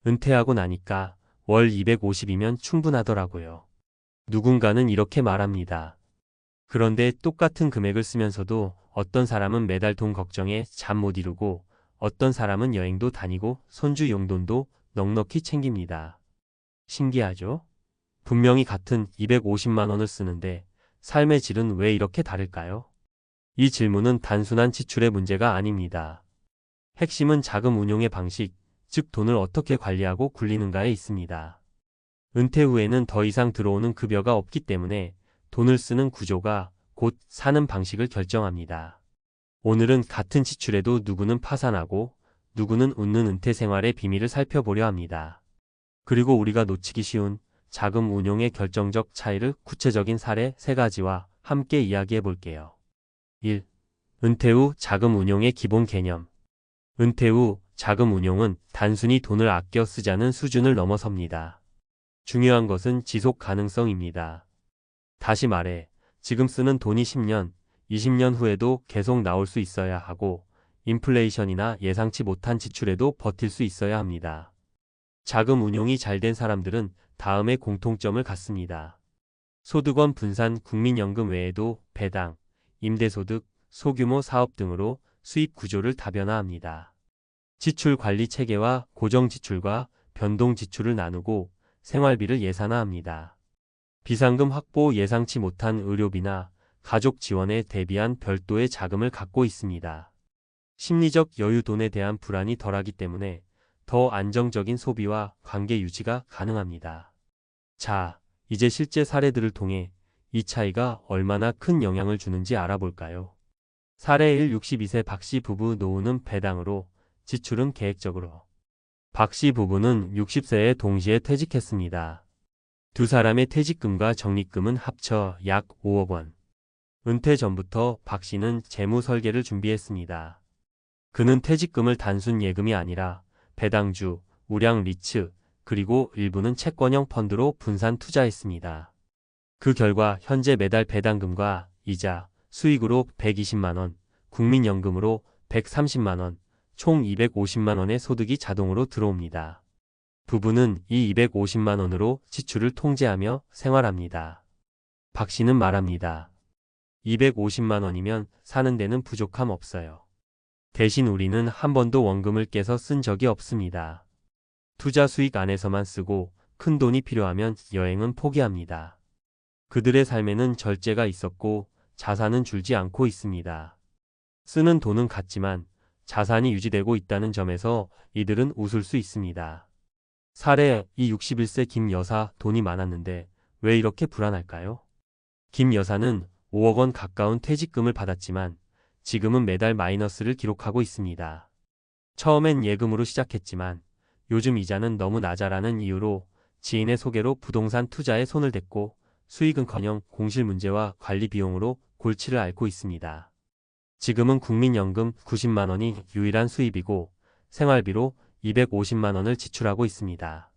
은퇴하고 나니까 월 250이면 충분하더라고요. 누군가는 이렇게 말합니다. 그런데 똑같은 금액을 쓰면서도 어떤 사람은 매달 돈 걱정에 잠 못 이루고 어떤 사람은 여행도 다니고 손주 용돈도 넉넉히 챙깁니다. 신기하죠? 분명히 같은 250만 원을 쓰는데 삶의 질은 왜 이렇게 다를까요? 이 질문은 단순한 지출의 문제가 아닙니다. 핵심은 자금 운용의 방식, 즉 돈을 어떻게 관리하고 굴리는가에 있습니다. 은퇴 후에는 더 이상 들어오는 급여가 없기 때문에 돈을 쓰는 구조가 곧 사는 방식을 결정합니다. 오늘은 같은 지출에도 누구는 파산하고 누구는 웃는 은퇴 생활의 비밀을 살펴보려 합니다. 그리고 우리가 놓치기 쉬운 자금 운용의 결정적 차이를 구체적인 사례 3가지와 함께 이야기해 볼게요. 1. 은퇴 후 자금 운용의 기본 개념. 은퇴 후 자금 운용은 단순히 돈을 아껴 쓰자는 수준을 넘어섭니다. 중요한 것은 지속 가능성입니다. 다시 말해, 지금 쓰는 돈이 10년, 20년 후에도 계속 나올 수 있어야 하고, 인플레이션이나 예상치 못한 지출에도 버틸 수 있어야 합니다. 자금 운용이 잘 된 사람들은 다음의 공통점을 갖습니다. 소득원 분산 국민연금 외에도 배당, 임대소득, 소규모 사업 등으로 수입 구조를 다변화합니다. 지출 관리 체계와 고정 지출과 변동 지출을 나누고 생활비를 예산화합니다. 비상금 확보, 예상치 못한 의료비나 가족 지원에 대비한 별도의 자금을 갖고 있습니다. 심리적 여유, 돈에 대한 불안이 덜하기 때문에 더 안정적인 소비와 관계 유지가 가능합니다. 자, 이제 실제 사례들을 통해 이 차이가 얼마나 큰 영향을 주는지 알아볼까요? 사례 1. 62세 박씨 부부. 노후는 배당으로, 지출은 계획적으로. 박씨 부부는 60세에 동시에 퇴직했습니다. 두 사람의 퇴직금과 적립금은 합쳐 약 5억 원. 은퇴 전부터 박씨는 재무 설계를 준비했습니다. 그는 퇴직금을 단순 예금이 아니라 배당주, 우량 리츠, 그리고 일부는 채권형 펀드로 분산 투자했습니다. 그 결과 현재 매달 배당금과 이자, 수익으로 120만 원, 국민연금으로 130만 원, 총 250만 원의 소득이 자동으로 들어옵니다. 부부는 이 250만 원으로 지출을 통제하며 생활합니다. 박 씨는 말합니다. 250만 원이면 사는 데는 부족함 없어요. 대신 우리는 한 번도 원금을 깨서 쓴 적이 없습니다. 투자 수익 안에서만 쓰고 큰 돈이 필요하면 여행은 포기합니다. 그들의 삶에는 절제가 있었고 자산은 줄지 않고 있습니다. 쓰는 돈은 같지만 자산이 유지되고 있다는 점에서 이들은 웃을 수 있습니다. 사례 2. 61세 김 여사. 돈이 많았는데 왜 이렇게 불안할까요? 김 여사는 5억 원 가까운 퇴직금을 받았지만 지금은 매달 마이너스를 기록하고 있습니다. 처음엔 예금으로 시작했지만 요즘 이자는 너무 낮아라는 이유로 지인의 소개로 부동산 투자에 손을 댔고 수익은커녕 공실 문제와 관리 비용으로 골치를 앓고 있습니다. 지금은 국민연금 90만 원이 유일한 수입이고 생활비로 250만 원을 지출하고 있습니다.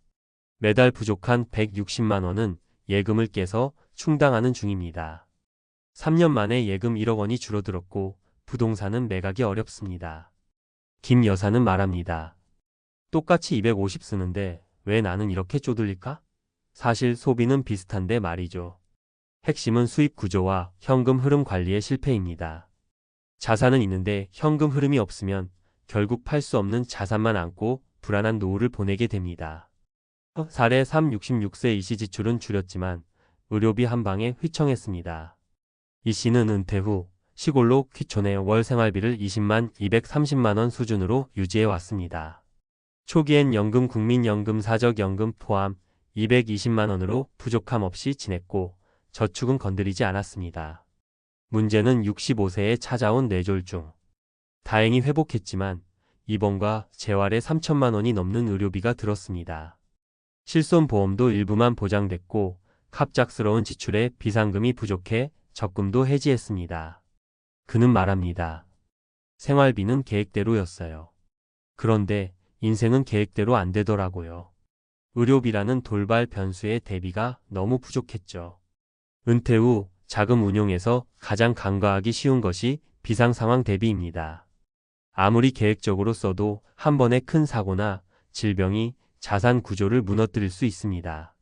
매달 부족한 160만 원은 예금을 깨서 충당하는 중입니다. 3년 만에 예금 1억 원이 줄어들었고 부동산은 매각이 어렵습니다. 김 여사는 말합니다. 똑같이 250 쓰는데 왜 나는 이렇게 쪼들릴까? 사실 소비는 비슷한데 말이죠. 핵심은 수입 구조와 현금 흐름 관리의 실패입니다. 자산은 있는데 현금 흐름이 없으면 결국 팔 수 없는 자산만 안고 불안한 노후를 보내게 됩니다. 사례 3. 66세 이 씨. 지출은 줄였지만 의료비 한 방에 휘청했습니다. 이 씨는 은퇴 후 시골로 귀촌해 월 생활비를 20만 230만 원 수준으로 유지해 왔습니다. 초기엔 연금, 국민연금, 사적연금 포함 220만 원으로 부족함 없이 지냈고 저축은 건드리지 않았습니다. 문제는 65세에 찾아온 뇌졸중. 다행히 회복했지만 입원과 재활에 3천만 원이 넘는 의료비가 들었습니다. 실손보험도 일부만 보장됐고 갑작스러운 지출에 비상금이 부족해 적금도 해지했습니다. 그는 말합니다. 생활비는 계획대로였어요. 그런데 인생은 계획대로 안 되더라고요. 의료비라는 돌발 변수의 대비가 너무 부족했죠. 은퇴 후 자금 운용에서 가장 간과하기 쉬운 것이 비상상황 대비입니다. 아무리 계획적으로 써도 한 번의 큰 사고나 질병이 자산 구조를 무너뜨릴 수 있습니다.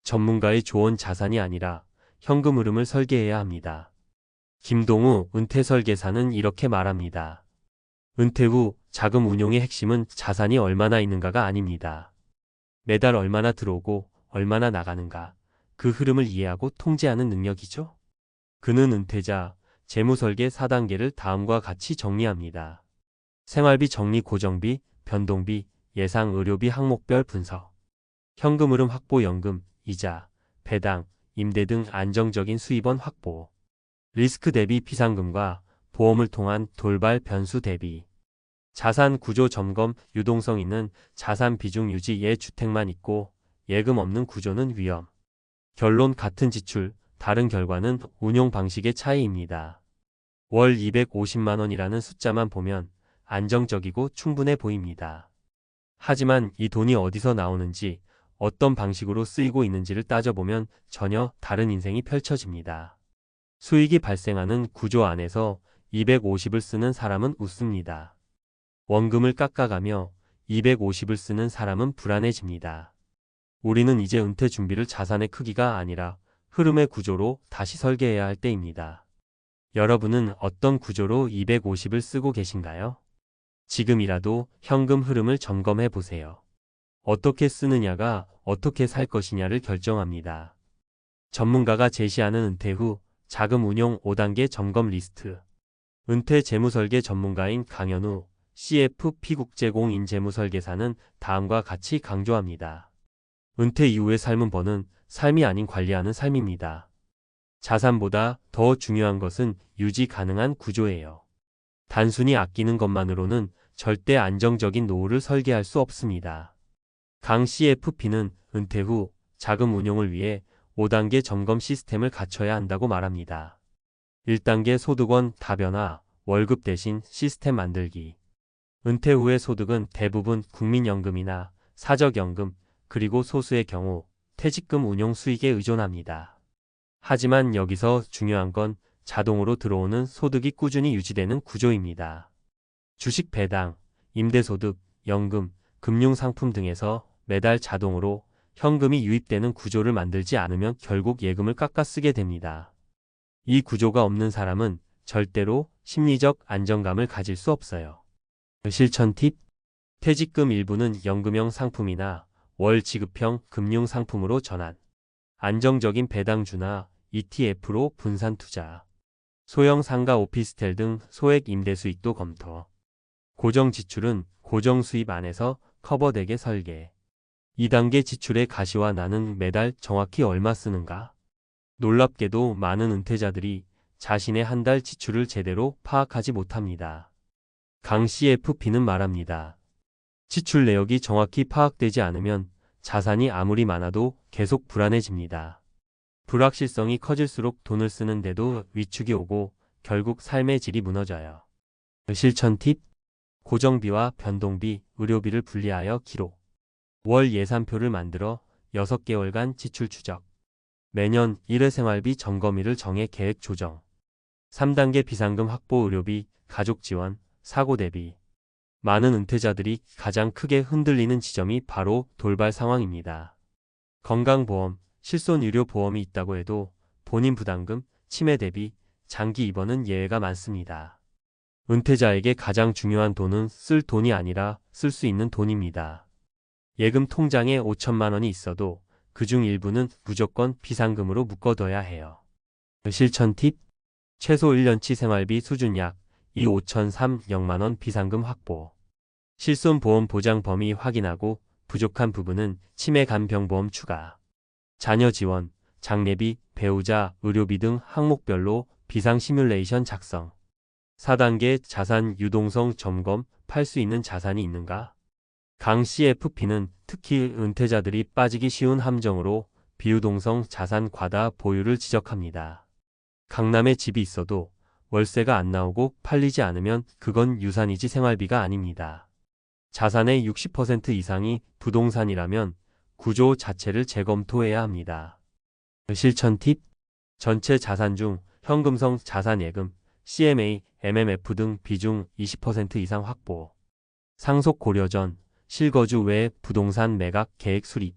전문가의 조언 자산이 아니라 현금 흐름을 설계해야 합니다. 김동우 은퇴설계사는 이렇게 말합니다. 은퇴 후 자금 운용의 핵심은 자산이 얼마나 있는가가 아닙니다. 매달 얼마나 들어오고 얼마나 나가는가, 그 흐름을 이해하고 통제하는 능력이죠. 그는 은퇴자 재무설계 4단계를 다음과 같이 정리합니다. 생활비 정리 고정비, 변동비, 예상 의료비 항목별 분석. 현금 흐름 확보 연금, 이자, 배당, 임대 등 안정적인 수입원 확보. 리스크 대비 비상금과 보험을 통한 돌발 변수 대비. 자산 구조 점검, 유동성 있는 자산 비중 유지. 예주택만 있고 예금 없는 구조는 위험. 결론 같은 지출, 다른 결과는 운용 방식의 차이입니다. 월 250만 원이라는 숫자만 보면 안정적이고 충분해 보입니다. 하지만 이 돈이 어디서 나오는지, 어떤 방식으로 쓰이고 있는지를 따져보면 전혀 다른 인생이 펼쳐집니다. 수익이 발생하는 구조 안에서 250을 쓰는 사람은 웃습니다. 원금을 깎아가며 250을 쓰는 사람은 불안해집니다. 우리는 이제 은퇴 준비를 자산의 크기가 아니라 흐름의 구조로 다시 설계해야 할 때입니다. 여러분은 어떤 구조로 250을 쓰고 계신가요? 지금이라도 현금 흐름을 점검해 보세요. 어떻게 쓰느냐가 어떻게 살 것이냐를 결정합니다. 전문가가 제시하는 은퇴 후 자금 운용 5단계 점검 리스트. 은퇴 재무설계 전문가인 강현우 CFP 국제공인 재무설계사는 다음과 같이 강조합니다. 은퇴 이후의 삶은 버는 삶이 아닌 관리하는 삶입니다. 자산보다 더 중요한 것은 유지 가능한 구조예요. 단순히 아끼는 것만으로는 절대 안정적인 노후를 설계할 수 없습니다. 강 CFP는 은퇴 후 자금 운용을 위해 5단계 점검 시스템을 갖춰야 한다고 말합니다. 1단계 소득원 다변화, 월급 대신 시스템 만들기. 은퇴 후의 소득은 대부분 국민연금이나 사적연금, 그리고 소수의 경우 퇴직금 운용 수익에 의존합니다. 하지만 여기서 중요한 건 자동으로 들어오는 소득이 꾸준히 유지되는 구조입니다. 주식 배당, 임대소득, 연금, 금융상품 등에서 매달 자동으로 현금이 유입되는 구조를 만들지 않으면 결국 예금을 깎아 쓰게 됩니다. 이 구조가 없는 사람은 절대로 심리적 안정감을 가질 수 없어요. 실천 팁. 퇴직금 일부는 연금형 상품이나 월 지급형 금융상품으로 전환. 안정적인 배당주나 ETF로 분산 투자. 소형 상가 오피스텔 등 소액 임대 수익도 검토. 고정 지출은 고정 수입 안에서 커버되게 설계. 2단계 지출의 가시와 나는 매달 정확히 얼마 쓰는가? 놀랍게도 많은 은퇴자들이 자신의 한 달 지출을 제대로 파악하지 못합니다. 강 CFP는 말합니다. 지출 내역이 정확히 파악되지 않으면 자산이 아무리 많아도 계속 불안해집니다. 불확실성이 커질수록 돈을 쓰는데도 위축이 오고 결국 삶의 질이 무너져요. 실천 팁. 고정비와 변동비, 의료비를 분리하여 기록. 월 예산표를 만들어 6개월간 지출 추적. 매년 1회 생활비 점검일을 정해 계획 조정. 3단계 비상금 확보 의료비, 가족 지원, 사고 대비. 많은 은퇴자들이 가장 크게 흔들리는 지점이 바로 돌발 상황입니다. 건강보험, 실손의료보험이 있다고 해도 본인 부담금, 치매 대비, 장기 입원은 예외가 많습니다. 은퇴자에게 가장 중요한 돈은 쓸 돈이 아니라 쓸 수 있는 돈입니다. 예금 통장에 5천만 원이 있어도 그중 일부는 무조건 비상금으로 묶어둬야 해요. 실천 팁. 최소 1년치 생활비 수준 약 2,503 원 비상금 확보. 실손보험 보장 범위 확인하고 부족한 부분은 치매 간병보험 추가. 자녀 지원, 장례비, 배우자, 의료비 등 항목별로 비상 시뮬레이션 작성. 4단계 자산 유동성 점검, 팔 수 있는 자산이 있는가? 강 CFP는 특히 은퇴자들이 빠지기 쉬운 함정으로 비유동성 자산 과다 보유를 지적합니다. 강남에 집이 있어도 월세가 안 나오고 팔리지 않으면 그건 유산이지 생활비가 아닙니다. 자산의 60% 이상이 부동산이라면 구조 자체를 재검토해야 합니다. 실천 팁. 전체 자산 중 현금성 자산 예금, CMA, MMF 등 비중 20% 이상 확보. 상속 고려 전 실거주 외 부동산 매각 계획 수립,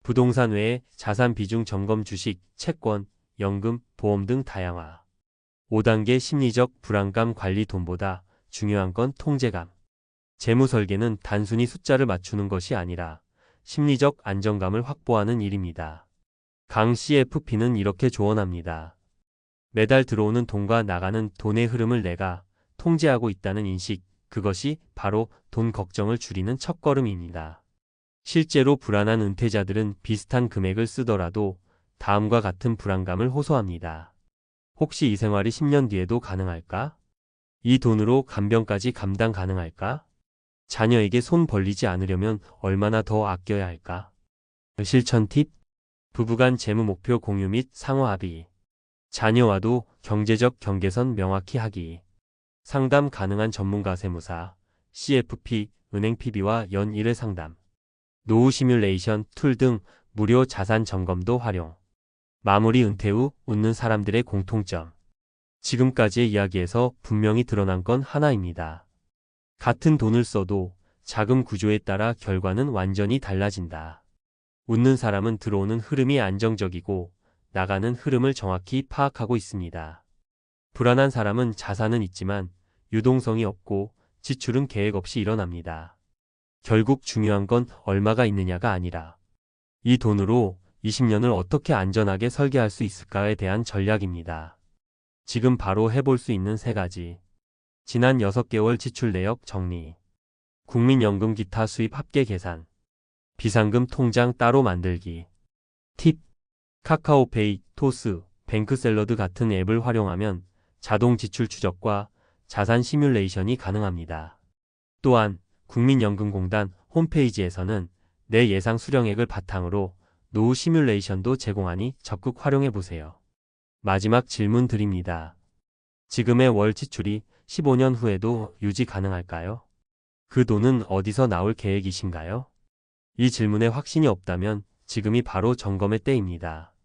부동산 외에 자산 비중 점검 주식, 채권, 연금, 보험 등 다양화. 5단계 심리적 불안감 관리 돈보다 중요한 건 통제감. 재무 설계는 단순히 숫자를 맞추는 것이 아니라 심리적 안정감을 확보하는 일입니다. 강 CFP는 이렇게 조언합니다. 매달 들어오는 돈과 나가는 돈의 흐름을 내가 통제하고 있다는 인식, 그것이 바로 돈 걱정을 줄이는 첫걸음입니다. 실제로 불안한 은퇴자들은 비슷한 금액을 쓰더라도 다음과 같은 불안감을 호소합니다. 혹시 이 생활이 10년 뒤에도 가능할까? 이 돈으로 간병까지 감당 가능할까? 자녀에게 손 벌리지 않으려면 얼마나 더 아껴야 할까? 실천 팁: 부부간 재무 목표 공유 및 상호 합의. 자녀와도 경제적 경계선 명확히 하기. 상담 가능한 전문가 세무사, CFP, 은행 PB와 연 1회 상담. 노후 시뮬레이션 툴 등 무료 자산 점검도 활용. 마무리 은퇴 후 웃는 사람들의 공통점. 지금까지의 이야기에서 분명히 드러난 건 하나입니다. 같은 돈을 써도 자금 구조에 따라 결과는 완전히 달라진다. 웃는 사람은 들어오는 흐름이 안정적이고 나가는 흐름을 정확히 파악하고 있습니다. 불안한 사람은 자산은 있지만 유동성이 없고 지출은 계획 없이 일어납니다. 결국 중요한 건 얼마가 있느냐가 아니라 이 돈으로 20년을 어떻게 안전하게 설계할 수 있을까에 대한 전략입니다. 지금 바로 해볼 수 있는 3가지. 지난 6개월 지출 내역 정리. 국민연금 기타 수입 합계 계산. 비상금 통장 따로 만들기. 팁: 카카오페이, 토스, 뱅크샐러드 같은 앱을 활용하면 자동 지출 추적과 자산 시뮬레이션이 가능합니다. 또한 국민연금공단 홈페이지에서는 내 예상 수령액을 바탕으로 노후 시뮬레이션도 제공하니 적극 활용해보세요. 마지막 질문 드립니다. 지금의 월 지출이 15년 후에도 유지 가능할까요? 그 돈은 어디서 나올 계획이신가요? 이 질문에 확신이 없다면 지금이 바로 점검의 때입니다.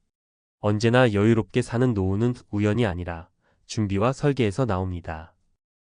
언제나 여유롭게 사는 노후는 우연이 아니라 준비와 설계에서 나옵니다.